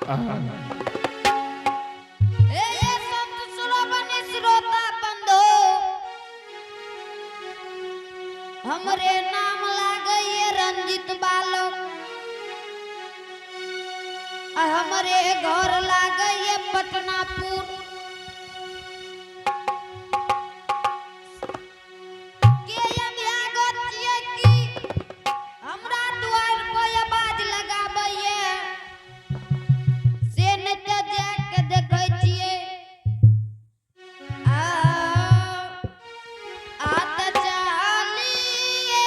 ये संत सुरबनि श्रोता बंधो हमरे नाम लागे ये रंजित बालक हमरे घर लागे ये पटनापुर के ये म्यागत ये की हमरा द्वार पे आवाज लगाबैये से न त जाके देखै छियै आ आत चालिए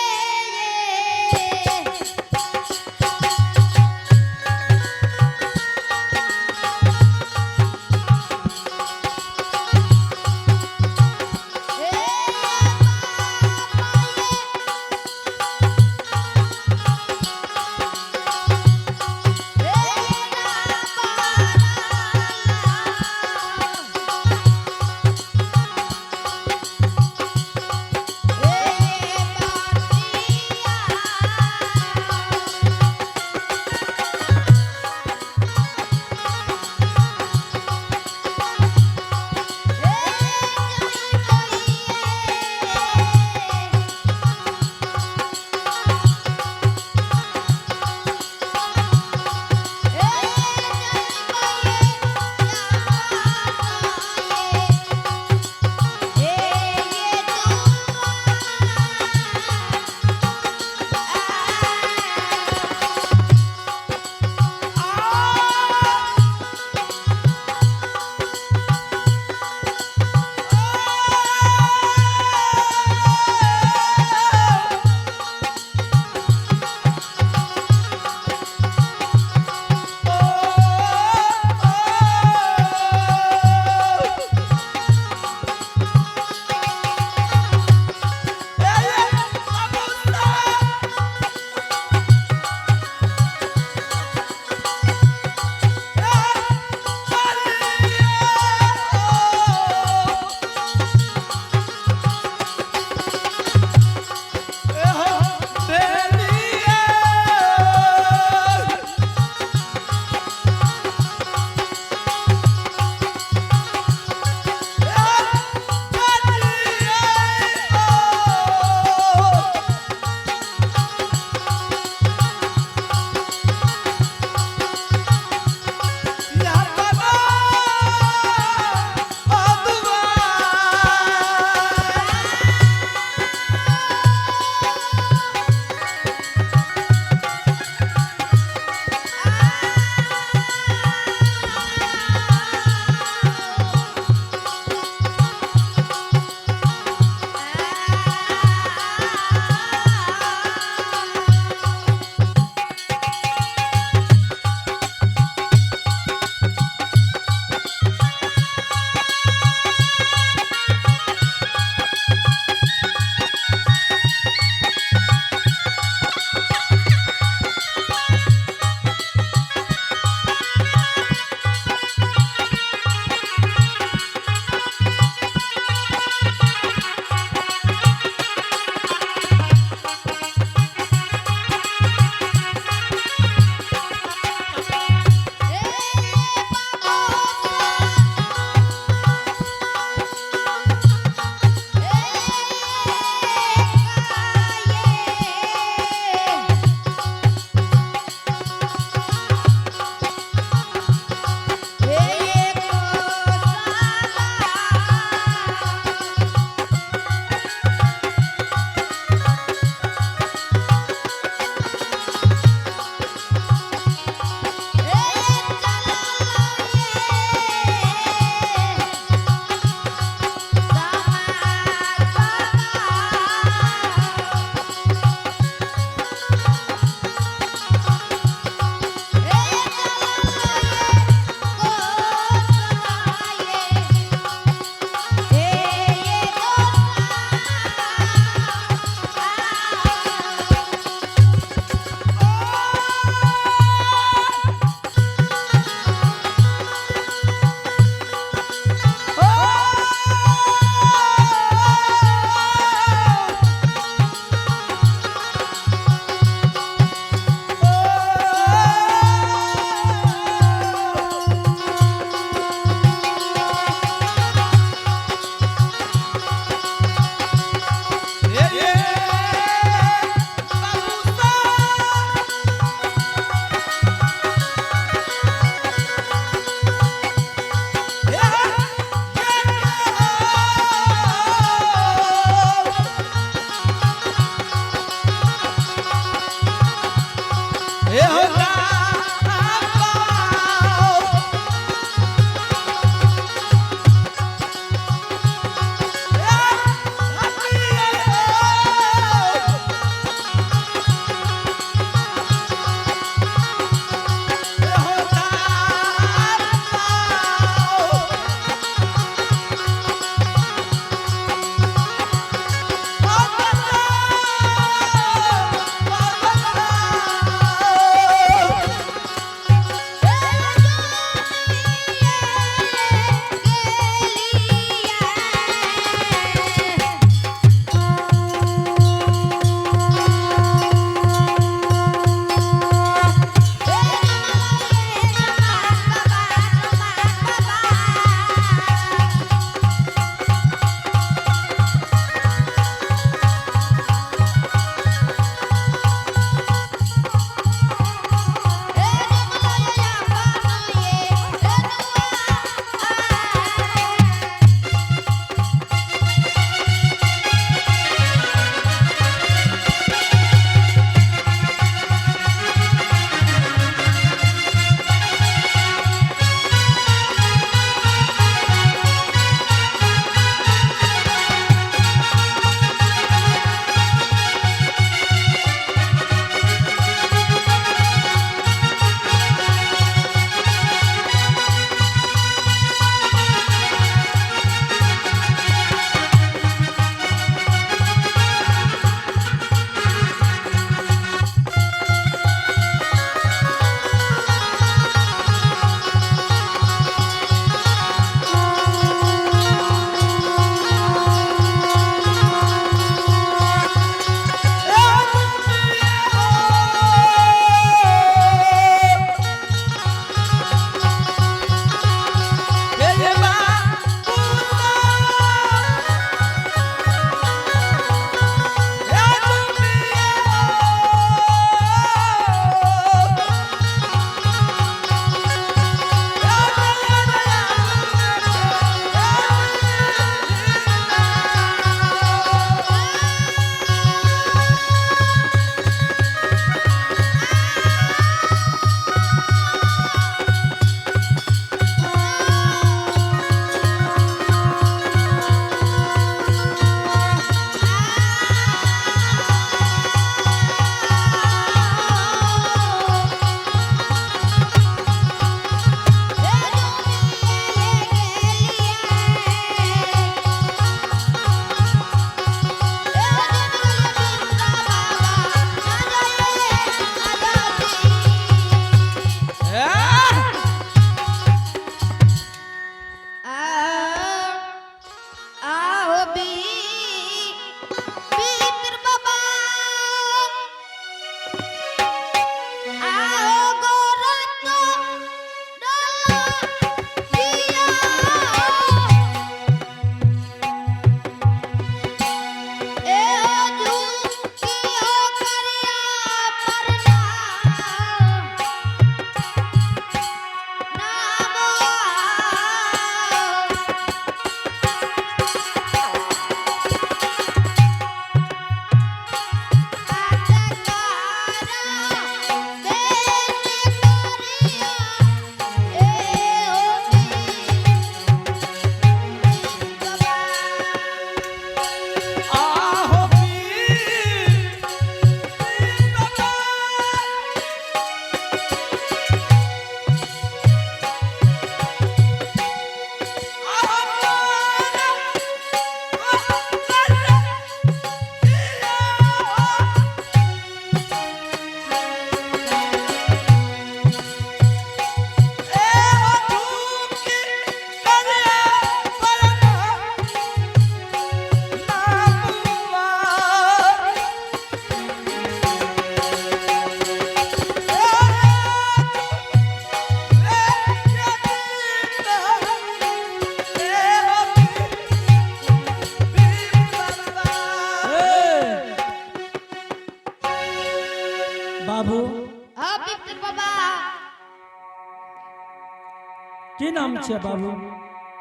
की नाम छे बाबू?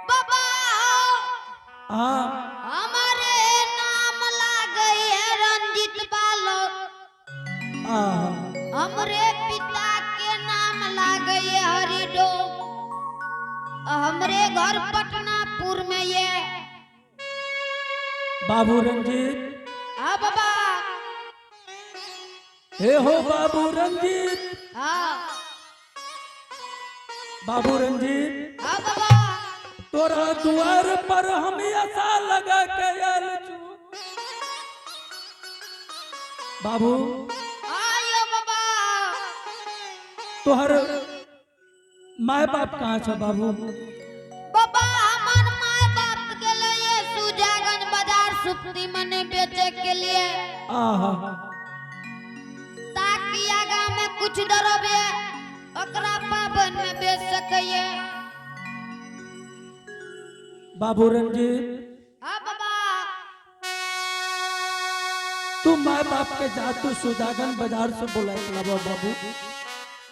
बाबा हाँ हमारे नाम लागे है रंजित बालक। हमरे पिता के नाम लागे है हरिडोम। हमरे घर पटनापुर में ये। बाबू रंजीत। हाँ बाबा। हे हो बाबू रंजीत। हाँ बाबू रंजीत। हाँ बाबा। तोरा द्वार पर हम ऐसा लगा के आयल छू। बाबू आयो बाबा। तोहर माय बाप कहाँ छे बाबू? बाबा हमार माय बाप के लिए सुजागन बाजार सुप्ती मने बेचे के लिए। आहा ताकि आगा में कुछ दरबे ओकरा पावन में बेच सकिए। बाबू रंजीत। हाँ बाबा। तू माय बाप के जा तू सुजागन बाजार से बोला बाबू।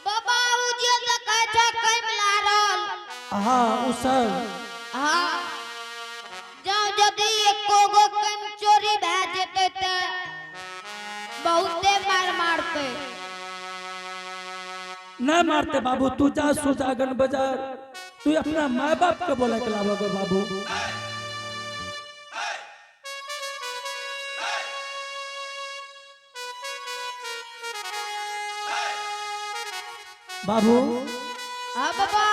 बाबा उ जे कहे छ कई मिला रहल। हाँ उ सब। हाँ जाओ यदि एको गो कम चोरी भे जेते त बहुते मार मारते। न मारते बाबू। तू जा सुजागन बाजार तू अपना माय बाप के बोला के लाबोगे बाबू। बाबू हाँ बाबा।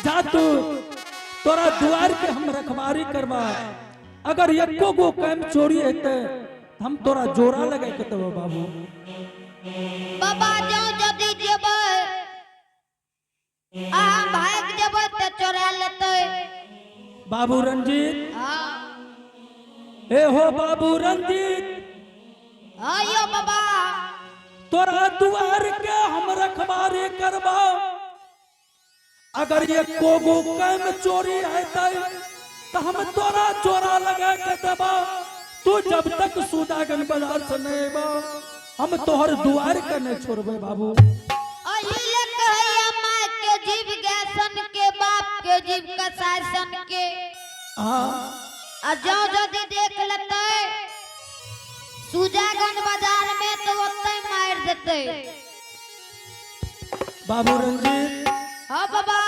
जा तू तोरा द्वार के हम रखवारी करवा। अगर एको गो काम चोरी हेते हम तोरा जोरा लगा के देबो बाबू। बाबा जाओ यदि जेबै आ भाग जेबै त चोरा लेतै। बाबू रंजीत। हाँ हे हो बाबू रंजीत। आयो बाबा। तोरा द्वार के हम रखवारी करवा। अगर ये कोगो काम चोरी हेतै तो हम तोरा चोरा लगा के देबो। तू जब तक सुजागन बाजार से नहीं अबो हम तोहर द्वार के नहीं छोड़बे बाबू। अहिले कहैया माय के जीव गैसन के बाप के जीव कसासन के। हाँ आ जाओ यदि देख लेतै सुजागन बाजार में तो ओतै मार देतै। बाबू रंजीत। हाँ बाबा।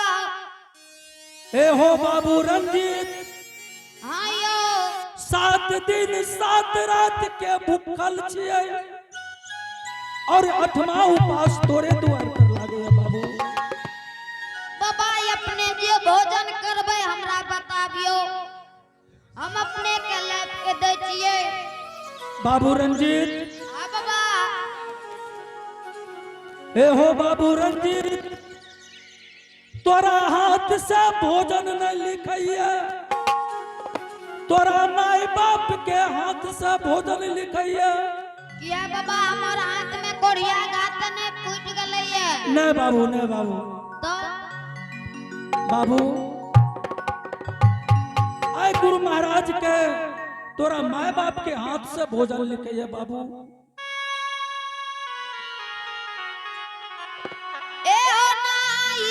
हे हो बाबू रंजीत। हाँ यो 7 दिन 7 रात के भूखल छियै और 8वां उपास तोरे द्वार पर लागे है बाबू। बाबा अपने जे भोजन करबै हमरा बताबियो हम अपने के लाभ के दै छियै। बाबू रंजीत। हाँ बाबा। हे हो बाबू रंजीत। तोरा हाथ से भोजन न लिखैया। तोरा माय बाप के हाथ से भोजन लिखैया। किया बाबा हमर हाथ में कोढ़िया गात ने फूट गलै है। नहीं बाबू नहीं बाबू। तो बाबू आय गुरु महाराज के तोरा माय बाप के हाथ से भोजन लिखैया बाबू। ए हो नाई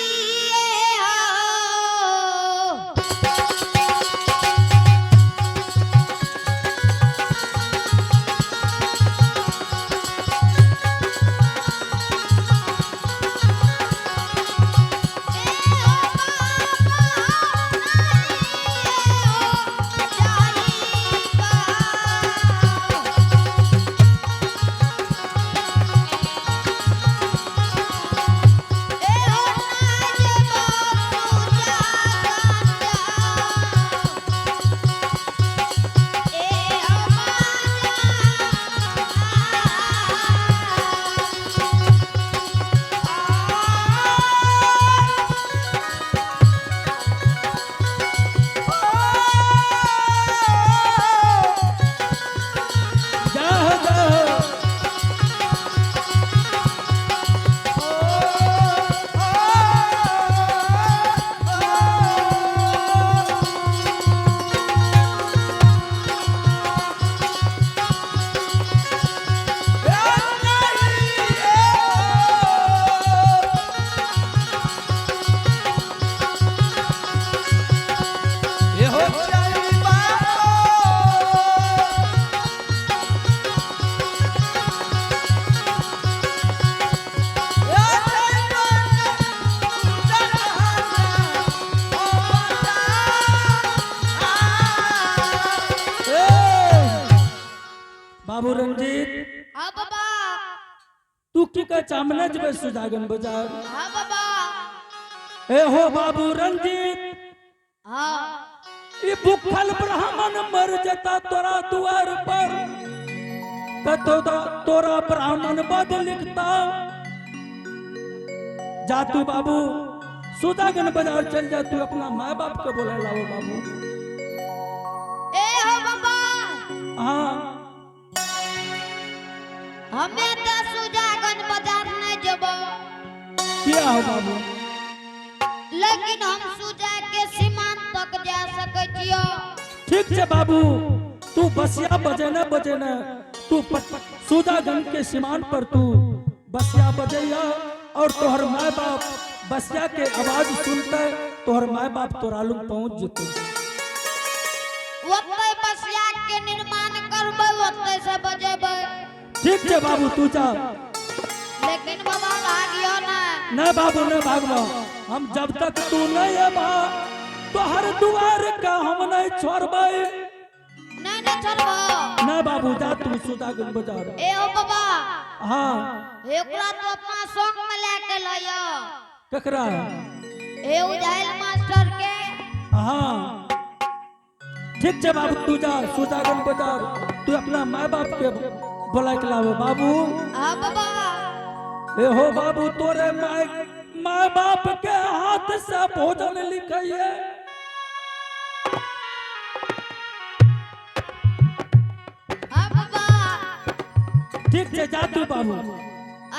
ए हो। बाबू रंजीत हाँ बाबा। तू की का चामने जब सुजागन बाजार हाँ बाबा। ए हो बाबू रंजीत हाँ ये भूखल ब्राह्मण मर जाता तोरा द्वार पर तो तोरा ब्राह्मण बद लिखता जा तू बाबू सुजागन बाजार चल जा तू अपना माँ बाप को बोला लाओ बाबू। ए हो बाबा हाँ हमें तो सुजागन बाजार नहीं जब क्या हो बाबू लेकिन हम सुजा के सीमांत तक जा सके छियो। ठीक है बाबू तू बसिया बजे न तू सुजागन के सीमान पर तू बसिया बजैया और तोहर माँ बाप बसिया के आवाज सुनते तोहर माँ बाप तोरालू पहुंच जते वत्ते बसिया के निर्माण करबे वत्ते से बजेबे। ठीक है बाबू तू जा लेकिन बाबा भागियो ना। न बाबू न भागवा हम जब तक तू नहीं आबा तोहर दुआर का हम नहीं छोड़बे। नहीं छोड़बो न बाबू जा तू सुजागन बाजार। ए हो बाबा हाँ एकरा तो अपना संग में लेके लइयो। ककरा ए उजाइल मास्टर के। हाँ ठीक है बाबू तू जा सुजागन बाजार तू अपना माँ बाप के बुला के लाओ बाबू। हाँ बाबा। ए हो बाबू तोरे माँ बाप के हाथ से भोजन लिखाइए। हाँ बाबा। ठीक है जा तू बाबू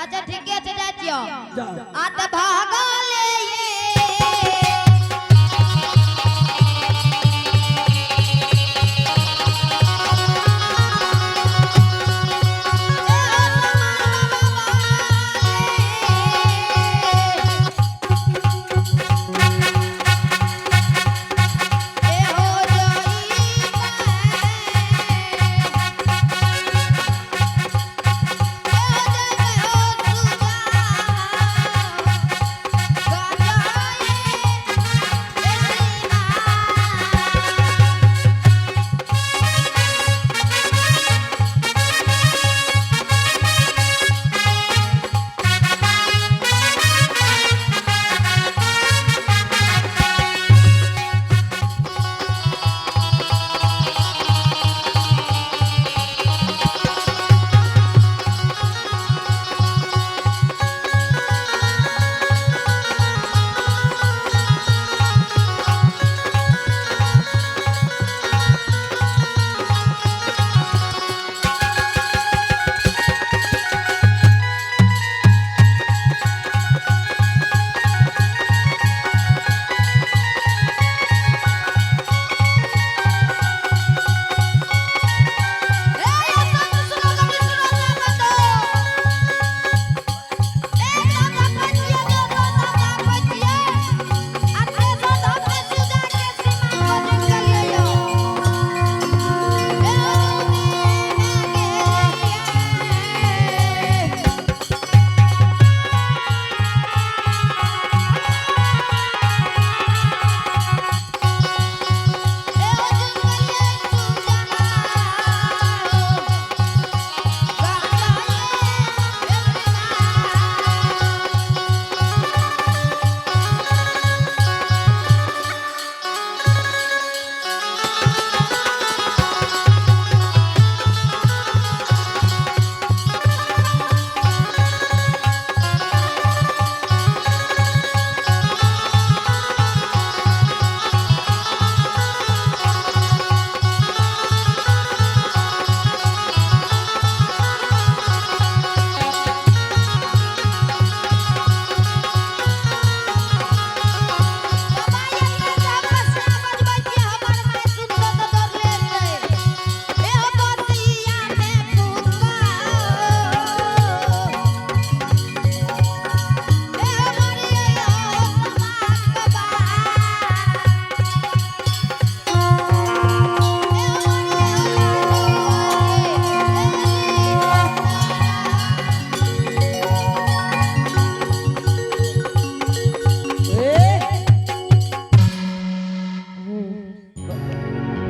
अच्छा ठीक है जा जियो। जा आत भागले ये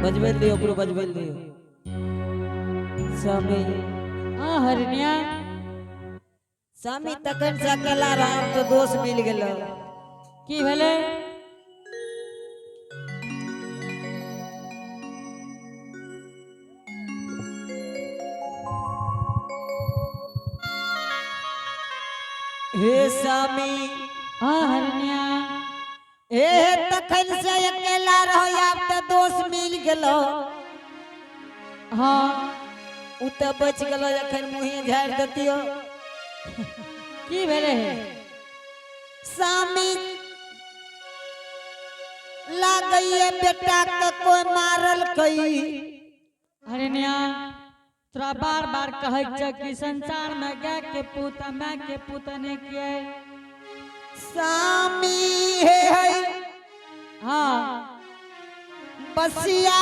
बजबेल दियो, ओकरो बजबेल दियो। स्वामी हाँ हरनिया स्वामी तखन से अकेला रहा तो दोस्त मिल गेलो की भेले हे स्वामी हाँ हरनिया हे तखन से अकेला रहो अब तो दोस्त मिल गेलो हाँ उ तो बच गेलो जखन मुँहे झाड़ देतियो की भेले स्वामी लागइए बेटा के कोई मारल कई हरनिया तोरा बार बार कहै छ कि संसार में गाय के पूत आ माय के पूत ने किए स्वामी हे हाँ बसिया